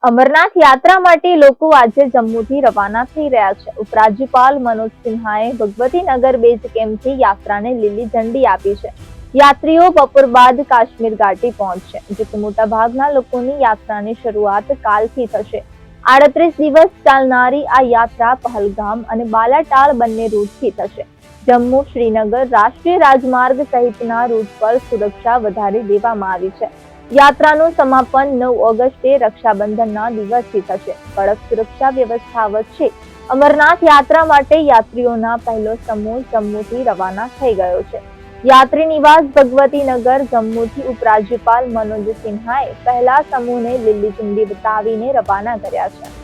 અમરનાથ યાત્રા માટે લોકો આજે જમ્મુથી રવાના થઈ રહ્યા છે। ઉપરાજ્યપાલ મનોજ સિન્હાએ ભગવતીનગર બેઝ કેમ્પથી યાત્રાને લીલી ઝંડી આપી છે। યાત્રીઓ બપોર બાદ કાશ્મીર ઘાટી પહોંચશે, જોકે મોટાભાગના લોકોની યાત્રાની શરૂઆત કાલથી થશે। 38 દિવસ ચાલનારી આ યાત્રા પહલગામ અને બાલાટાલ બંને રૂટથી થશે। જમ્મુ શ્રીનગર રાષ્ટ્રીય રાજમાર્ગ સહિતના રૂટ પર સુરક્ષા વધારી દેવામાં આવી છે। યાત્રાનું સમાપન 9 ઓગસ્ટે રક્ષાબંધનના દિવસથી થશે। કડક સુરક્ષા વ્યવસ્થા વચ્ચે અમરનાથ યાત્રા માટે યાત્રીઓના પહેલો સમૂહ જમ્મુથી રવાના થઈ ગયો છે। યાત્રી નિવાસ ભગવતીનગર જમ્મુથી ઉપરાજ્યપાલ મનોજ સિન્હાએ પહેલા સમૂહને લીલી ઝંડી બતાવીને રવાના કર્યા છે।